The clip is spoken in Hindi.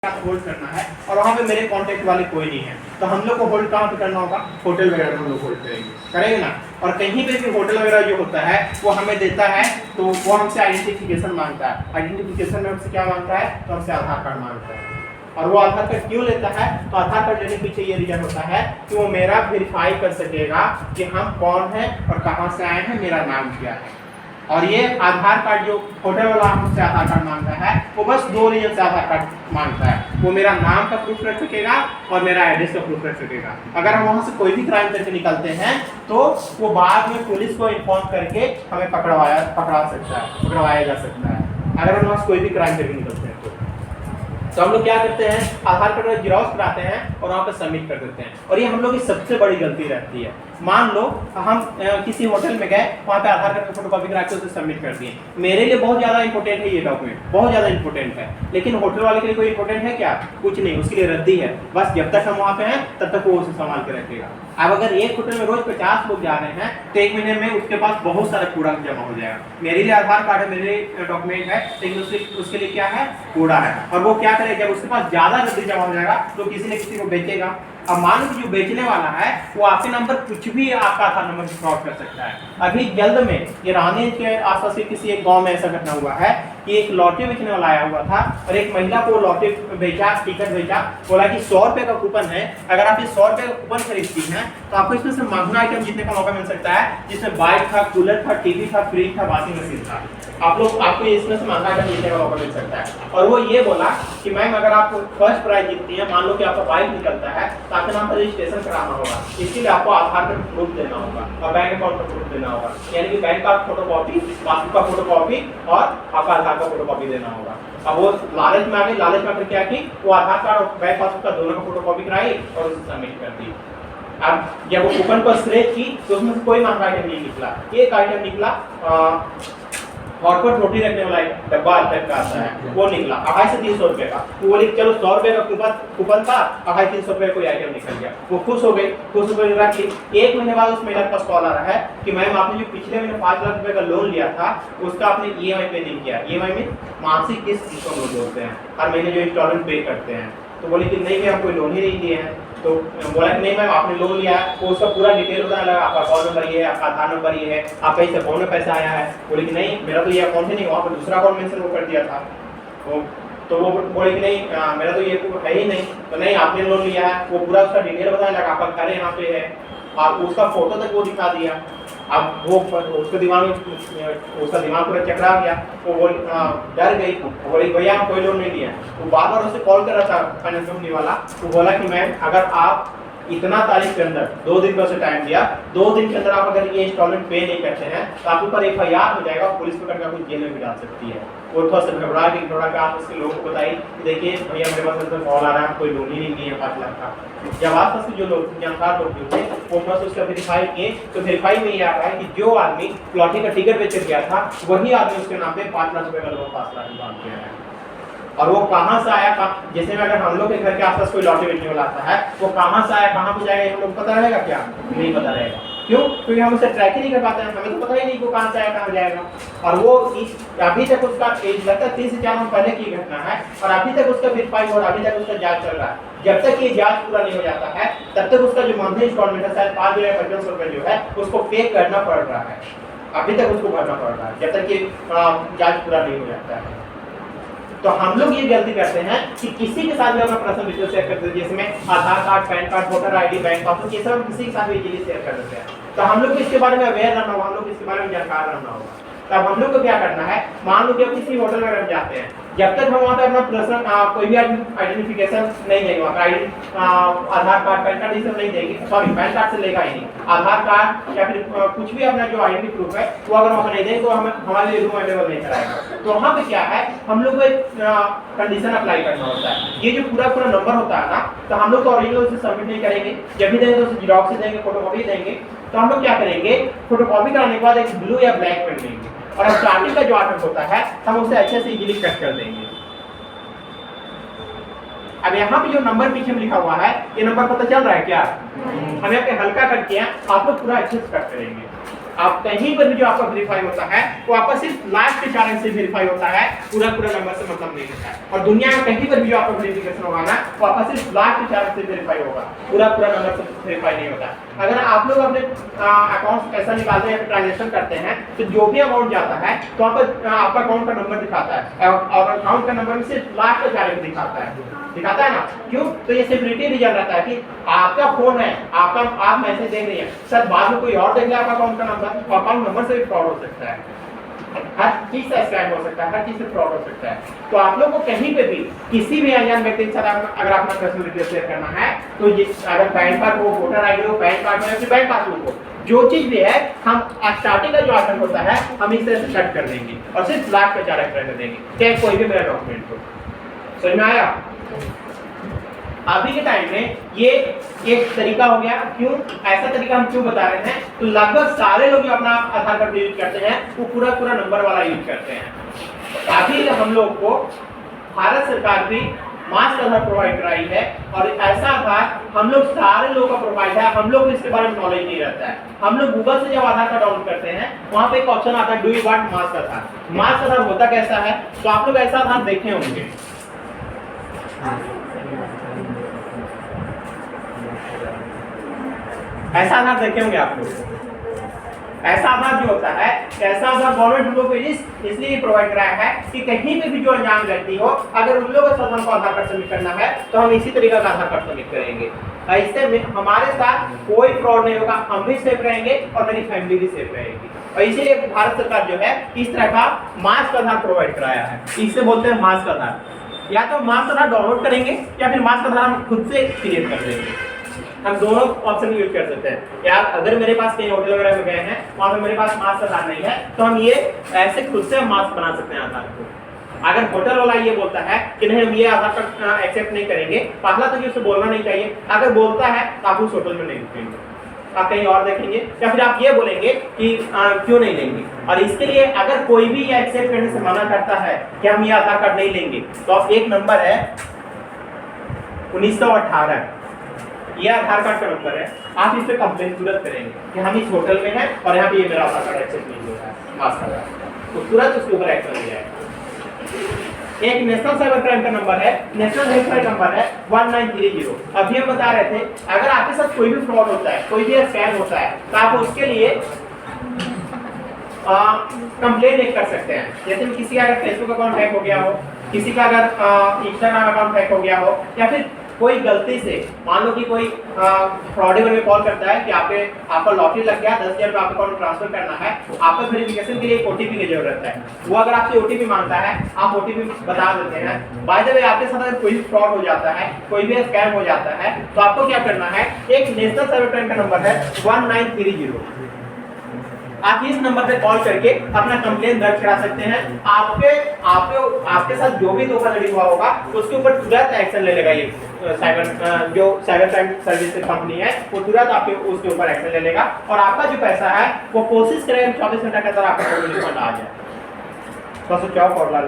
होल्ड करना है और वहाँ पे मेरे कांटेक्ट वाले कोई नहीं है, तो हम लोग को होल्ड कहाँ पे करना होगा? होटल वगैरह में हम लोग होल्ड करेंगे ना। और कहीं पे भी होटल वगैरह जो होता है वो हमें देता है तो वो हमसे आइडेंटिफिकेशन मांगता है। आइडेंटिफिकेशन में हमसे क्या मांगता है? तो हमसे आधार कार्ड मांगता है। और वो आधार कार्ड क्यों लेता है? तो आधार कार्ड लेने के पीछे ये रीजन होता है कि वो मेरा वेरीफाई कर सकेगा कि हम कौन है और कहाँ से आए हैं, मेरा नाम क्या है। और ये आधार कार्ड जो होटल वाला हमसे आधार कार्ड मांगता है वो बस दो रीजन से आधार कार्ड मांगता है। वो मेरा नाम का प्रूफ रख सकेगा और मेरा एड्रेस का प्रूफ रख सकेगा। अगर हम वहाँ से कोई भी क्राइम करके निकलते हैं तो वो बाद में पुलिस को इन्फॉर्म करके हमें पकड़वाया जा सकता है अगर हम वहाँ से कोई भी क्राइम करके निकलते हैं तो हम लोग क्या करते हैं? आधार कार्ड जिरॉक्स कराते हैं और वहाँ पे सबमिट कर देते हैं। और ये हम लोग की सबसे बड़ी गलती रहती है। मान लो हम किसी होटल में गए, वहाँ पे आधार कार्ड का फोटो कॉपी करा के उसे सबमिट कर दिए। मेरे लिए बहुत ज़्यादा इंपॉर्टेंट है ये डॉक्यूमेंट, बहुत ज़्यादा इंपॉर्टेंट है, लेकिन होटल वाले के लिए कोई इंपॉर्टेंट है क्या? कुछ नहीं, उसके लिए रद्दी है। बस जब तक हम वहाँ पे हैं तब तक वो उसे संभाल के रखेगा। अब अगर एक होटल में रोज 50 लोग जा रहे हैं तो एक महीने में उसके पास बहुत सारा कूड़ा जमा हो जाएगा। मेरे लिए आधार कार्ड है, मेरे लिए डॉक्यूमेंट है, लेकिन उसके लिए क्या है? कूड़ा है। और वो क्या करेगा? जब उसके पास ज्यादा रद्दी जमा हो जाएगा तो किसी न किसी को बेचेगा। अब मान लो जो बेचने वाला है वो आपके नंबर कुछ भी आपका आधार नंबर फ्रॉड कर सकता है। अभी जल्द में ये रानी के आसपास के किसी एक गांव में ऐसा घटना हुआ है कि एक लॉटरी बेचने वाला आया हुआ था और एक महिला को लॉटरी बेचा, टिकट बेचा, बोला कि 100 रुपये का कूपन है, अगर आप इस 100 रुपये का कूपन खरीदती हैं तो आपको इसमें से महंगा आइटम जीतने का मौका मिल सकता है, जिसमें बाइक था, कूलर था, टीवी था, फ्रिज था, वॉशिंग मशीन था। आपको इसमें से महंगा आइटम जीतने का मौका मिल सकता है। और वो ये बोला कि मैम अगर आप फर्स्ट प्राइज जीतती हैं, मान लो कि आपका बाइक निकलता है तो आपके नाम पर रजिस्ट्रेशन कराना होगा, इसके लिए आपको आधार कार्ड प्रूफ देना होगा और बैंक अकाउंट का प्रूफ देना होगा, यानी कि बैंक का फोटोकॉपी, पासबुक का फोटोकॉपी और आपका आधार का फोटोकॉपी देना होगा। अब वो लालच में आ गई, लालच में आकर क्या की, वो आधार कार्ड और बैंक पासबुक का दोनों का फोटोकॉपी कराई और उसे सबमिट कर दी। अब जब वो कूपन को स्क्रैच की तो उसमें से कोई महंगा आइटम नहीं निकला। एक आइटम निकला, हॉट पर रोटी रखने वाला डब्बा टाइप का आता है, वो निकला 250 से 300 रुपए का। वो बोली चलो 100 रुपए का कूपन था, 250-300 रुपए कोई आइटम निकल गया। वो खुश हो गई, खुश होकर रखी। एक महीने बाद उस महिला के पास कॉल आ रहा है कि मैम आपने जो पिछले महीने 5 लाख रुपए का लोन लिया था उसका आपने EMI पे नहीं किया। EMI में मासिक किस्त जिसको लोन बोलते हैं, हर महीने जो इंस्टॉलमेंट पे करते हैं। तो बोली कि नहीं मैम कोई लोन ही नहीं दिए हैं। तो बोला कि नहीं मैम आपने लोन लिया है, तो उसका पूरा डिटेल बताने लगा, आपका अकाउंट नंबर ये है, आपका आधार नंबर ये है, आपका इस अकाउंट में पैसा आया है। बोले कि नहीं मेरा तो ये अकाउंट ही नहीं, वहाँ पर दूसरा अकाउंट मेंशन वो कर दिया था। तो वो बोले कि नहीं मेरा तो ये है ही नहीं। तो नहीं आपने लोन लिया है, वो पूरा उसका डिटेल बताने लगा, आपका घर यहाँ पे है और उसका फोटो तक वो दिखा दिया। अब वो उसके दिमाग में उसका दिमाग पूरा चकरा गया, वो डर गई, बोली भैया हम कोई लोन नहीं लिया। वो बार बार उसे कॉल कर रहा था फाइनेंस कंपनी वाला। वो बोला कि मैम अगर आप इतना तारीख के अंदर 2 दिन का उसे टाइम दिया, 2 दिन के अंदर आप अगर ये इंस्टॉलमेंट पे नहीं करते हैं तो आपके ऊपर FIR हो जाएगा, पुलिस पकड़ कर आपको जेल में भी डाल सकती है। वो थोड़ा सा घबरा के आप उसके लोगों को बताई कि देखिए भैया मेरे पास कॉल आ रहा है, कोई लोन ही नहीं दिए 5 लाख का। जब आसपास के जो लोग जानकार लोग थे वो बस उसका वेरीफाई किए, तो वेरीफाई में ये आ रहा है कि जो आदमी लॉटरी का टिकट बेच गया था वही आदमी उसके नाम पे 5 लाख रुपए का लोन 5 लाख बांध गया है। और वो कहाँ से आया, जैसे में अगर हम लोग के घर के आसपास कोई लॉटरी बेचने वाला आता है वो कहाँ से आया, कहाँ पे जाएगा, हम लोग पता रहेगा क्या? नहीं पता रहेगा। क्यों? क्योंकि हम उसे ट्रैक ही नहीं कर पाते हैं, हमें तो पता ही नहीं वो कहाँ से आया, कहाँ जाएगा। और वो अभी तक उसका एज लगता है 3 से 4 माह पहले की घटना है और अभी तक उसका वेरीफाई और अभी तक उसका जांच चल रहा है। जब तक ये जांच पूरा नहीं हो जाता है तब तक उसका जो मंथली इंस्टॉलमेंट है शायद 5,000-5,500 रुपये जो है उसको पे करना पड़ रहा है, अभी तक उसको भरना पड़ रहा है जब तक ये जांच पूरा नहीं हो जाता है। तो हम लोग ये गलती करते हैं कि किसी के साथ भी अपना पर्सनल डिटेल शेयर कर देते हैं, जिसमें Aadhaar card, PAN card, voter ID, bank passbook, ये सब हम किसी के साथ भी इजीली शेयर कर देते हैं। तो हम लोग को इसके बारे में अवेयर रहना होगा, हम लोग इसके बारे में जानकार रहना होगा। तब हम लोग को क्या करना है, मान लो कि आप किसी होटल वगैरह में जाते हैं, जब तक हम वहाँ पे अपना पर्सनल कोई भी आइडेंटिफिकेशन नहीं देंगे, वहाँ पर आधार कार्ड, पैन कार्ड ये सब नहीं देंगे, सॉरी पैन कार्ड से लेगा ही नहीं, आधार कार्ड या फिर कुछ भी अपना जो आइडेंटिटी प्रूफ है वो अगर वहाँ नहीं देंगे तो हमें हमारे लिए रूम अवेलेबल नहीं कराएगा। तो वहाँ पे क्या है, हम लोग को एक कंडीशन अप्लाई करना होता है। ये जो पूरा नंबर होता है ना, तो हम लोग तो ओरिजिनल उसे सबमिट नहीं करेंगे, जब भी देंगे तो उसे जिरॉक्स देंगे, फोटोकॉपी देंगे। तो हम लोग क्या करेंगे, फोटोकॉपी कराने के बाद एक ब्लू या ब्लैक पेन लेंगे और स्टार्टिंग का जो आर्टवर्क होता है हम उसे अच्छे से इजीली कट कर देंगे। अब यहाँ पे जो नंबर पीछे में लिखा हुआ है ये नंबर पता चल रहा है क्या? हम यहाँ पे हल्का कट किया, आप लोग पूरा अच्छे से कट करेंगे। आप कहीं पर भी जो आपका वेरीफाई होता है वो आपका सिर्फ लास्ट के 4 अंक से वेरीफाई होता है, पूरा नंबर से मतलब नहीं होता है। और दुनिया में कहीं पर भी जो आपका वेरिफिकेशन होगा ना वो आपका सिर्फ लास्ट के 4 अंक से वेरीफाई होगा, पूरा नंबर से वेरीफाई नहीं होता। अगर आप लोग अपने अकाउंट पैसा निकालते हैं, ट्रांजेक्शन करते हैं, तो जो भी अमाउंट जाता है तो आपका अकाउंट का नंबर दिखाता है, और अकाउंट का नंबर सिर्फ लास्ट के 4 अंक दिखाता है ना। क्यों? तो ये सिक्योरिटी रीजन रहता है कि आपका फोन है, आप मैसेज देख रही हैं, सर बाद में कोई और देख ले आपका अकाउंट का नंबर, तो अकाउंट नंबर से भी फ्रॉड हो सकता है, हर चीज से स्कैम हो सकता है, हर चीज से फ्रॉड हो सकता है। तो आप लोग को कहीं पे भी किसी भी अनजान व्यक्ति के साथ अगर अपना पर्सनल डिटेल शेयर करना है, तो ये अगर पैन कार्ड हो, वोटर आईडी हो, पैन कार्ड हो या फिर बैंक पासबुक हो, जो चीज भी है हम स्टार्टिंग का जो ऑप्शन होता है हम इस तरह से सेट कर देंगे और सिर्फ लास्ट का 4 अंक कर देंगे, चाहे कोई भी मेरा डॉक्यूमेंट हो। समझ में आया? अभी के टाइम में ये एक तरीका हो गया। क्यों ऐसा तरीका हम क्यों बता रहे हैं? तो लगभग सारे लोग जो अपना आधार कार्ड यूज करते हैं वो पूरा नंबर वाला यूज करते हैं। अभी हम लोग को भारत सरकार भी मास्क आधार प्रोवाइड कराई है, और ऐसा आधार हम लोग सारे लोगों का प्रोवाइड है, हम लोग को इसके बारे में नॉलेज नहीं रहता है। हम लोग गूगल से जब आधार कार्ड डाउनलोड करते हैं वहाँ पे एक ऑप्शन आता है, do you want mask Aadhaar. Mask Aadhaar होता कैसा है? तो आप लोग ऐसा आधार देखे होंगे, ऐसा आधार देखे होंगे आप लोग। ऐसा आधार जो होता है, ऐसा आधार गवर्नमेंट हम लोग को इसलिए प्रोवाइड कराया है कि कहीं पे भी जो अनजान व्यक्ति हो, अगर उन लोगों के साथ हमको आधार कार्ड सबमिट करना है तो हम इसी तरीके का आधार कार्ड सबमिट करेंगे। इससे हमारे साथ कोई फ्रॉड नहीं होगा, हम भी सेफ रहेंगे और मेरी फैमिली भी सेफ रहेगी। और इसीलिए भारत सरकार जो है इस तरह का मास्क आधार प्रोवाइड कराया है, इसे बोलते हैं मास्क आधार। या तो मास्क आधार डाउनलोड करेंगे या फिर मास्क आधार हम खुद से क्रिएट कर देंगे। हम दोनों ऑप्शन यूज कर सकते हैं। यार अगर मेरे पास कहीं होटल वगैरह में गए हैं वहाँ पे मेरे पास मास्क आधार नहीं है, तो हम ये ऐसे खुद से मास्क बना सकते हैं आधार को। अगर होटल वाला ये बोलता है कि नहीं हम ये आधार कार्ड एक्सेप्ट नहीं करेंगे, पहला तो ये उसे बोलना नहीं चाहिए। अगर बोलता है तो आप उस होटल में नहीं रुकेंगे, आप कहीं और देखेंगे, या फिर आप ये बोलेंगे कि क्यों नहीं लेंगे। और इसके लिए अगर कोई भी ये एक्सेप्ट करने से मना करता है कि हम ये आधार कार्ड नहीं लेंगे, तो आप एक नंबर है 1918, ये आधार कार्ड का नंबर है, आप इस पे कंप्लेंट तुरंत करेंगे कि हम इस होटल में हैं और यहाँ पे ये मेरा आधार कार्ड एक्सेप्ट नहीं हो रहा है, मास्क आधार, तो तुरंत उसके ऊपर एक्शन लिया जाएगा। एक नेशनल साइबर क्राइम का नंबर है, नेशनल हेल्पलाइन नंबर है 1930। अभी हम बता रहे थे अगर आपके साथ कोई भी फ्रॉड होता है, कोई भी स्कैम होता है, तो आप उसके लिए कंप्लेंट एक कर सकते हैं। जैसे किसी का अगर फेसबुक अकाउंट हैक हो गया हो, किसी का अगर इंस्टाग्राम अकाउंट हैक हो गया हो, या फिर कोई गलती से मान लो कि कोई फ्रॉडर में कॉल करता है कि आपका लॉटरी लग गया, 10,000 रुपये आपके अकाउंट ट्रांसफर करना है, आपको वेरिफिकेशन के लिए ओटीपी की जरूरत है। वो अगर आपसे ओटीपी मांगता है, आप ओटीपी बता देते हैं। बाय द वे आपके साथ अगर कोई फ्रॉड हो जाता है, कोई भी स्कैम हो जाता है, तो आपको क्या करना है, एक नेशनल साइबर क्राइम का नंबर है 1930। आप इस नंबर पे कॉल करके अपना कंप्लेंट दर्ज करा सकते हैं। आपके साथ जो भी धोखाधड़ी हुआ होगा उसके ऊपर तुरंत एक्शन ले लेगा ये साइबर क्राइम सर्विस कंपनी है, वो तुरंत आपके उसके ऊपर एक्शन ले लेगा और आपका जो पैसा है वो कोशिश करेगा 24 घंटे के अंदर आपका रिफंड आ जाए। तो क्या फॉर्मूला